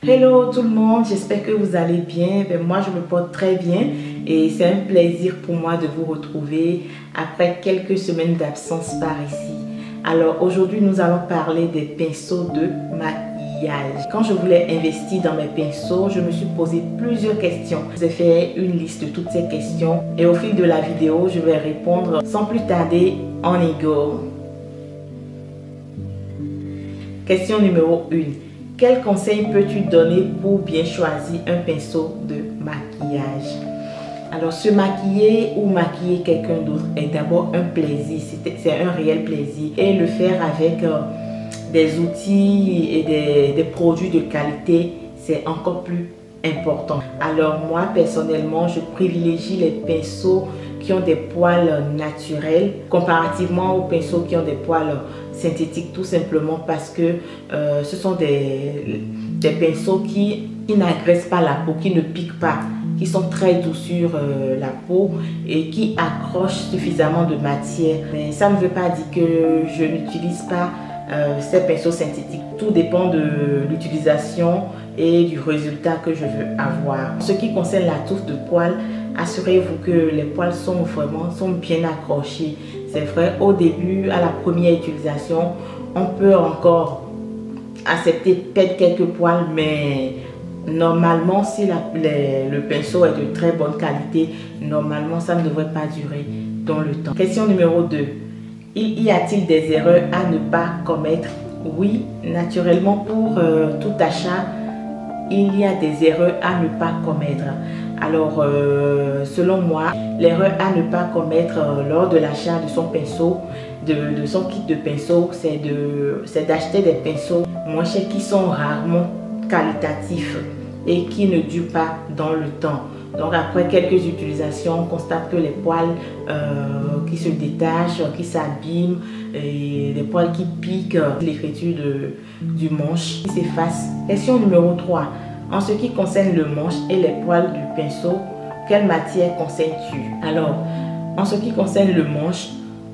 Hello tout le monde, j'espère que vous allez bien. Moi je me porte très bien et c'est un plaisir pour moi de vous retrouver après quelques semaines d'absence par ici. Alors aujourd'hui nous allons parler des pinceaux de maquillage. Quand je voulais investir dans mes pinceaux, je me suis posé plusieurs questions. J'ai fait une liste de toutes ces questions et au fil de la vidéo je vais répondre sans plus tarder. On y go. Question numéro 1. Quel conseil peux-tu donner pour bien choisir un pinceau de maquillage? Alors, se maquiller ou maquiller quelqu'un d'autre est d'abord un plaisir, c'est un réel plaisir. Et le faire avec des outils et des produits de qualité, c'est encore plus important. Alors moi, personnellement, je privilégie les pinceaux qui ont des poils naturels comparativement aux pinceaux qui ont des poils synthétiques, tout simplement parce que ce sont des pinceaux qui n'agressent pas la peau, qui ne piquent pas, qui sont très doux sur la peau et qui accrochent suffisamment de matière. Mais ça ne veut pas dire que je n'utilise pas ces pinceaux synthétiques. Tout dépend de l'utilisation et du résultat que je veux avoir. En ce qui concerne la touffe de poils, assurez-vous que les poils sont bien accrochés. C'est vrai, au début, à la première utilisation, on peut encore accepter perdre quelques poils, mais normalement, si le pinceau est de très bonne qualité, normalement, ça ne devrait pas durer dans le temps. Question numéro 2. Y a-t-il des erreurs à ne pas commettre? Oui, naturellement, pour tout achat, il y a des erreurs à ne pas commettre. Alors, selon moi, l'erreur à ne pas commettre lors de l'achat de son pinceau, de son kit de pinceau, c'est d'acheter des pinceaux moins chers qui sont rarement qualitatifs et qui ne durent pas dans le temps. Donc après quelques utilisations, on constate que les poils qui se détachent, qui s'abîment, et les poils qui piquent, l'écriture du manche qui s'efface. Question numéro 3. En ce qui concerne le manche et les poils du pinceau, quelle matière conseilles-tu? Alors, en ce qui concerne le manche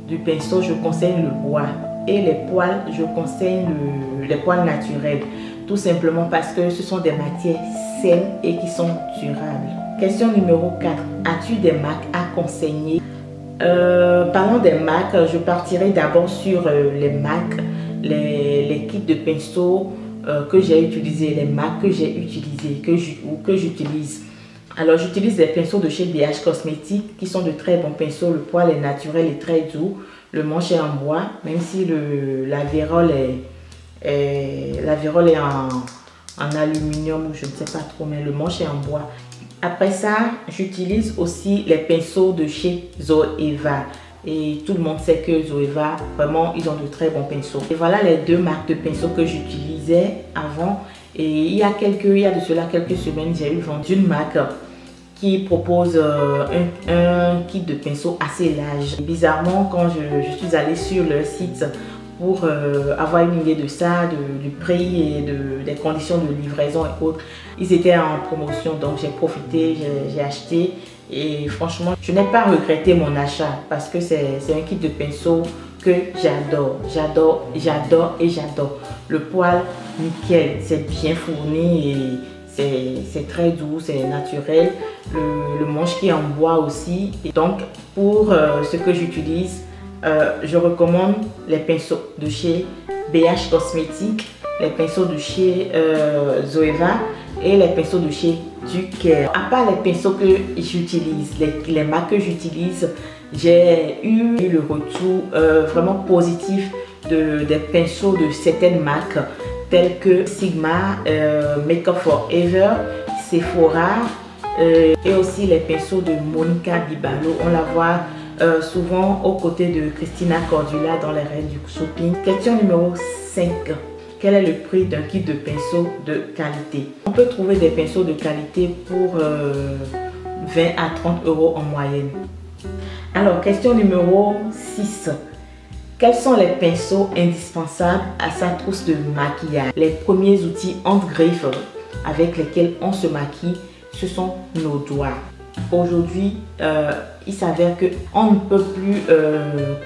du pinceau, je conseille le bois. Et les poils, je conseille les poils naturels. Tout simplement parce que ce sont des matières saines et qui sont durables. Question numéro 4. As-tu des marques à conseiller? Parlons des marques, je partirai d'abord sur les marques, les kits de pinceaux que j'ai utilisés, les marques que j'ai utilisées ou que j'utilise. Alors j'utilise des pinceaux de chez BH Cosmétiques qui sont de très bons pinceaux. Le poil est naturel et très doux. Le manche est en bois, même si la vérole est en aluminium ou je ne sais pas trop, mais le manche est en bois. Après ça, j'utilise aussi les pinceaux de chez Zoeva. Et tout le monde sait que Zoeva, vraiment, ils ont de très bons pinceaux. Et voilà les deux marques de pinceaux que j'utilisais avant. Et il y a de cela quelques semaines, j'ai eu vendu une marque qui propose un kit de pinceaux assez large. Et bizarrement, quand je suis allée sur leur site pour avoir une idée de ça, du prix et des conditions de livraison et autres, ils étaient en promotion, donc j'ai profité, j'ai acheté et franchement je n'ai pas regretté mon achat parce que c'est un kit de pinceau que j'adore, j'adore. Le poil nickel, c'est bien fourni et c'est très doux, c'est naturel. Le manche qui est en bois aussi. Et donc pour ce que j'utilise, je recommande les pinceaux de chez BH Cosmétiques, les pinceaux de chez Zoeva et les pinceaux de chez Ducare. À part les pinceaux que j'utilise, les marques que j'utilise, j'ai eu le retour vraiment positif des pinceaux de certaines marques telles que Sigma, Make Up For Ever, Sephora et aussi les pinceaux de Monica Bibalo. On la voit souvent aux côtés de Christina Cordula dans les règles du shopping. Question numéro 5. Quel est le prix d'un kit de pinceaux de qualité? On peut trouver des pinceaux de qualité pour 20 à 30 € en moyenne. Alors, question numéro 6. Quels sont les pinceaux indispensables à sa trousse de maquillage? Les premiers outils entre griffes avec lesquels on se maquille, ce sont nos doigts. Aujourd'hui, il s'avère qu'on ne peut plus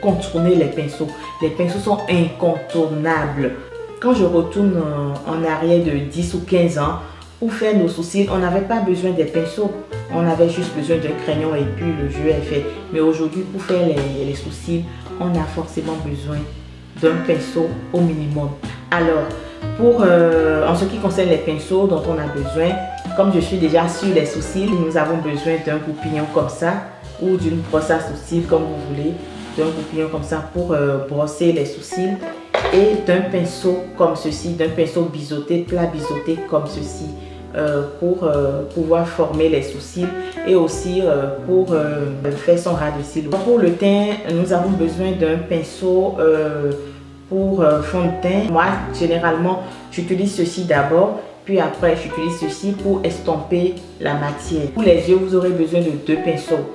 contourner les pinceaux. Les pinceaux sont incontournables. Quand je retourne en arrière de 10 ou 15 ans, pour faire nos sourcils, on n'avait pas besoin des pinceaux. On avait juste besoin d'un crayon et puis le jeu est fait. Mais aujourd'hui, pour faire les sourcils, on a forcément besoin d'un pinceau au minimum. Alors, en ce qui concerne les pinceaux dont on a besoin, comme je suis déjà sur les sourcils, nous avons besoin d'un goupillon comme ça ou d'une brosse à sourcils comme vous voulez, d'un goupillon comme ça pour brosser les sourcils et d'un pinceau comme ceci, d'un pinceau biseauté, plat biseauté comme ceci pour pouvoir former les sourcils et aussi pour faire son ras de cils. Pour le teint, nous avons besoin d'un pinceau pour fond de teint. Moi, généralement, j'utilise ceci d'abord, puis après, j'utilise ceci pour estomper la matière. Pour les yeux, vous aurez besoin de deux pinceaux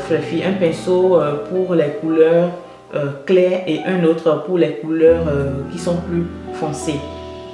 fluffy. Un pinceau pour les couleurs claires et un autre pour les couleurs qui sont plus foncées.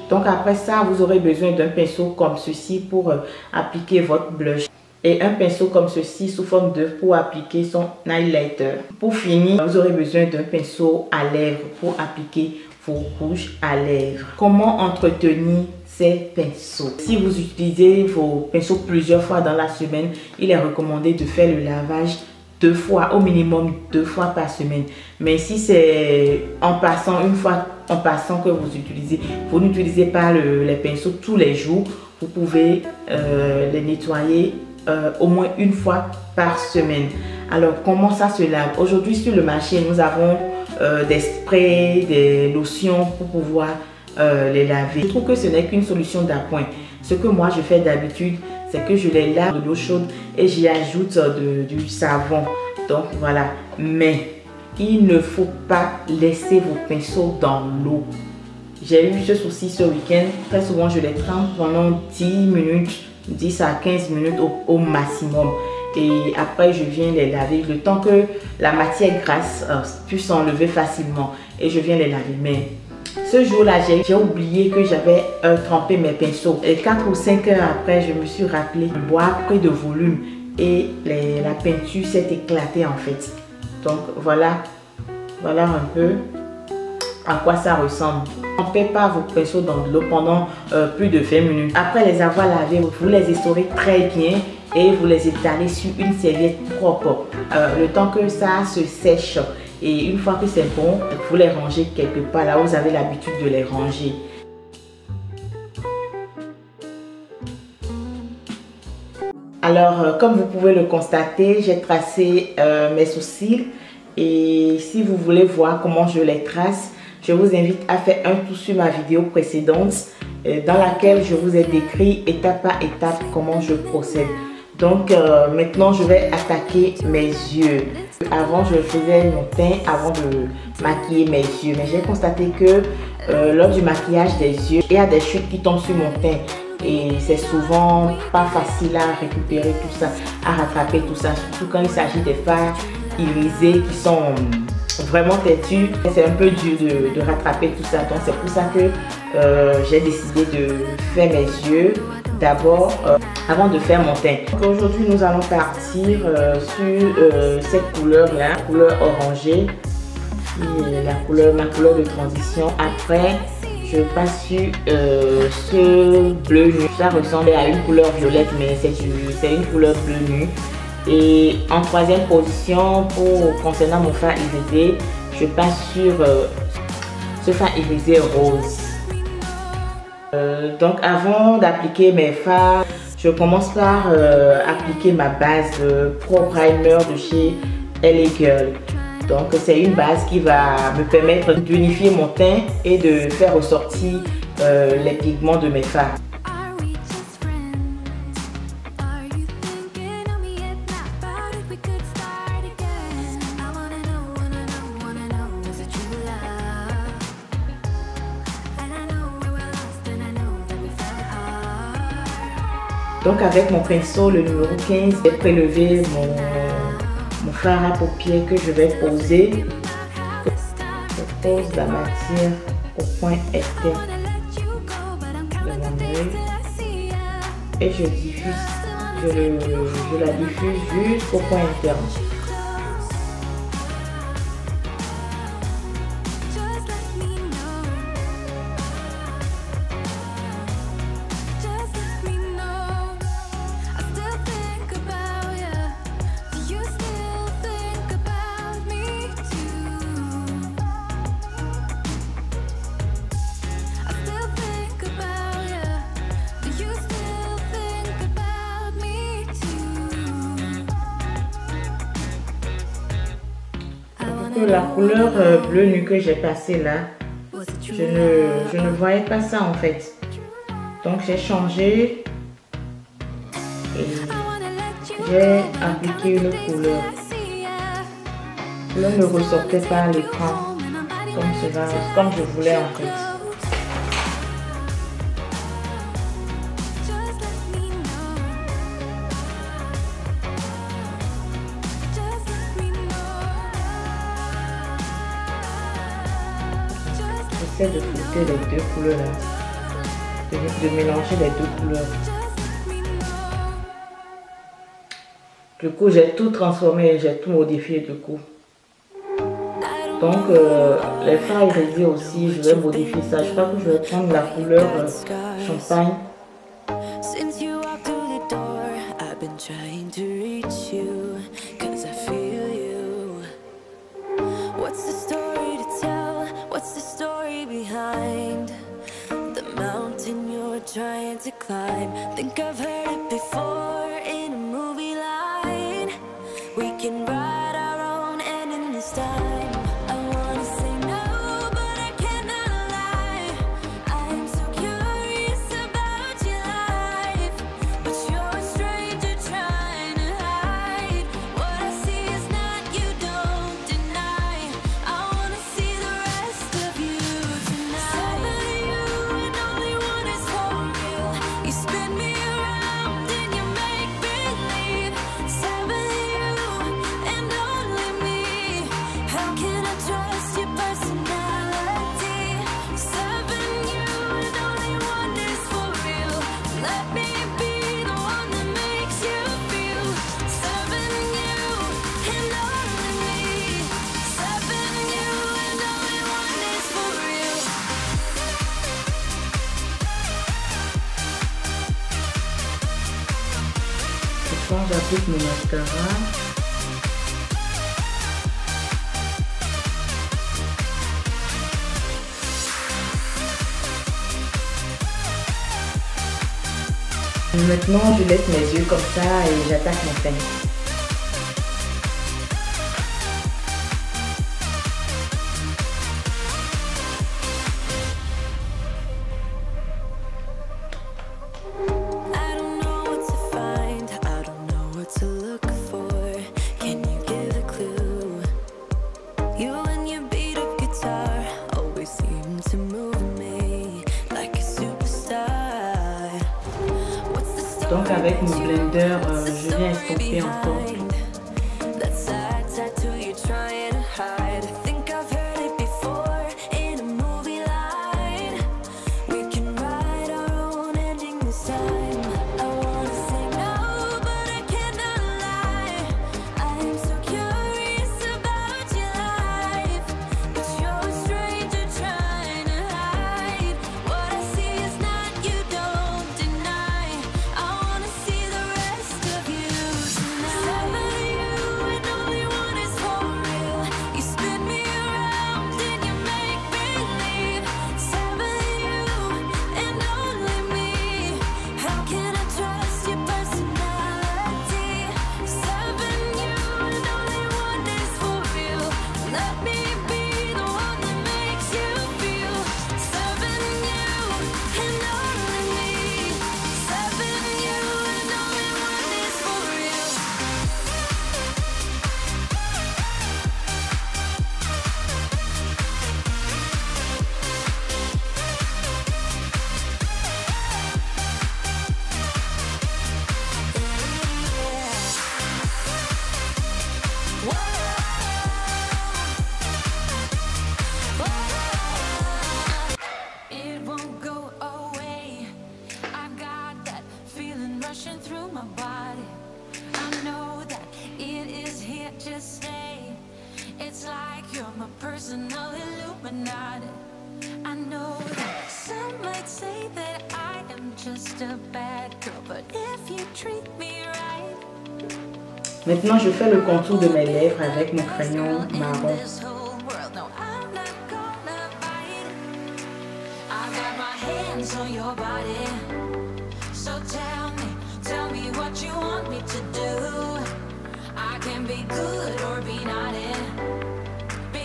Donc après ça, vous aurez besoin d'un pinceau comme ceci pour appliquer votre blush. Et un pinceau comme ceci sous forme d'œuf pour appliquer son highlighter. Pour finir, vous aurez besoin d'un pinceau à lèvres pour appliquer vos rouges à lèvres. Comment entretenir ces pinceaux? Si vous utilisez vos pinceaux plusieurs fois dans la semaine, il est recommandé de faire le lavage 2 fois, au minimum 2 fois par semaine. Mais si c'est en passant, une fois en passant que vous utilisez, vous n'utilisez pas les pinceaux tous les jours, vous pouvez les nettoyer au moins une fois par semaine. Alors comment ça se lave? Aujourd'hui sur le marché, nous avons des sprays, des lotions pour pouvoir les laver. Je trouve que ce n'est qu'une solution d'appoint. Ce que moi je fais d'habitude, c'est que je les lave de l'eau chaude et j'y ajoute du savon. Donc voilà, mais il ne faut pas laisser vos pinceaux dans l'eau. J'ai eu ce souci ce week-end. Très souvent, je les trempe pendant 10 minutes, 10 à 15 minutes au maximum. Et après, je viens les laver le temps que la matière grasse puisse s'enlever facilement. Et je viens les laver. Mais ce jour-là, j'ai oublié que j'avais trempé mes pinceaux. Et 4 ou 5 heures après, je me suis rappelé de boire près de volume. Et la peinture s'est éclatée en fait. Donc voilà un peu à quoi ça ressemble. Ne trempez pas vos pinceaux dans de l'eau pendant plus de 20 minutes. Après les avoir lavés, vous les essorez très bien et vous les étalez sur une serviette propre. Le temps que ça se sèche. Et une fois que c'est bon, vous les rangez quelque part là où vous avez l'habitude de les ranger. Alors, comme vous pouvez le constater, j'ai tracé mes sourcils. Et si vous voulez voir comment je les trace, je vous invite à faire un tour sur ma vidéo précédente dans laquelle je vous ai décrit étape par étape comment je procède. Donc maintenant je vais attaquer mes yeux. Avant je faisais mon teint avant de maquiller mes yeux, mais j'ai constaté que lors du maquillage des yeux, il y a des chutes qui tombent sur mon teint et c'est souvent pas facile à récupérer tout ça, à rattraper tout ça, surtout quand il s'agit des fards irisés qui sont vraiment têtus. C'est un peu dur de rattraper tout ça, donc c'est pour ça que j'ai décidé de faire mes yeux d'abord avant de faire mon teint. Aujourd'hui nous allons partir sur cette couleur là, couleur orangée, ma couleur de transition. Après je passe sur ce bleu nu. Ça ressemble à une couleur violette, mais c'est une couleur bleu nu. Et en troisième position, concernant mon fard irisé, je passe sur ce fard irisé rose. Donc avant d'appliquer mes fards, je commence par appliquer ma base Pro Primer de chez LA Girl. Donc c'est une base qui va me permettre d'unifier mon teint et de faire ressortir les pigments de mes fards. Donc avec mon pinceau, le numéro 15, j'ai prélevé mon fard à paupières que je vais poser. Je pose la matière au point externe de mon œil et je diffuse, je la diffuse jusqu'au point interne. que la couleur bleu nuit que j'ai passée là, je ne voyais pas ça en fait. Donc j'ai changé et j'ai appliqué une couleur. La couleur ne ressortait pas à l'écran comme je voulais en fait. J'essaie de flouter les deux couleurs là, de mélanger les deux couleurs. Du coup, j'ai tout transformé, j'ai tout modifié du coup. Donc, les fards irisés aussi, je vais modifier ça. Je crois que je vais prendre la couleur champagne. Trying to climb. Think I've heard it before in a movie line. We can write our own ending this time. I wanna say no, but I cannot lie. I'm so curious about your life, but you're a stranger trying to hide. What I see is not you, don't deny. I wanna see the rest of you tonight. Seven of you and only one is for real. You spin me around and you make believe. Seven of you and only me. How can I trust your personality? Seven you and only one is for real. Let me be the one that makes you feel. Seven you and only me. Seven you and only one is for real. Quand j'applique mon mascara, maintenant je laisse mes yeux comme ça et j'attaque mon teint. I don't know what to find, I don't know what to look for. Can you give a clue? You and your beat up guitar always seem to move me like a superstar. What's the story? Donc avec mon blender, je viens estomper encore. That sad tattoo you're trying to hide. I think I've heard it before in a movie line. We can write our own ending this time. I wanna say no, but I cannot lie. I'm so curious about your life, but you're a stranger trying to hide. What I see is not you, don't deny. I wanna see the rest of you tonight. Seven of you and only one is for real. You spin me around and you make believe. Seven of you and only me. How can I trust your personality? Seven you and only one is for real. Let me be the one that makes you feel. Seven you and only me. Seven you and only one is for real. It won't go away. I got that feeling rushing through my body. I know that it is here to stay. It's like you're my personal Illuminati. I know that some might say that I am just a bad girl, but if you treat me right. Maintenant je fais le contour de mes lèvres avec mon crayon marron. On your body, so tell me what you want me to do. I can be good or be naughty, be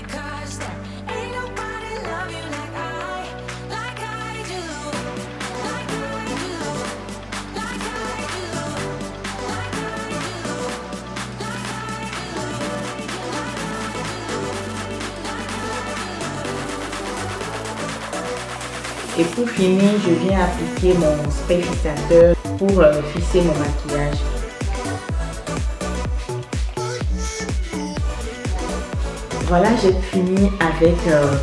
Et pour finir, je viens appliquer mon spray fixateur pour fixer mon maquillage. Voilà, j'ai fini avec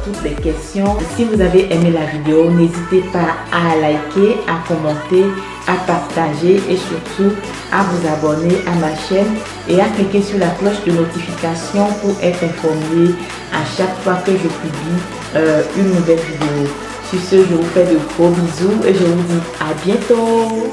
toutes les questions. Si vous avez aimé la vidéo, n'hésitez pas à liker, à commenter, à partager et surtout à vous abonner à ma chaîne et à cliquer sur la cloche de notification pour être informé à chaque fois que je publie une nouvelle vidéo. Sur ce, je vous fais de gros bisous et je vous dis à bientôt.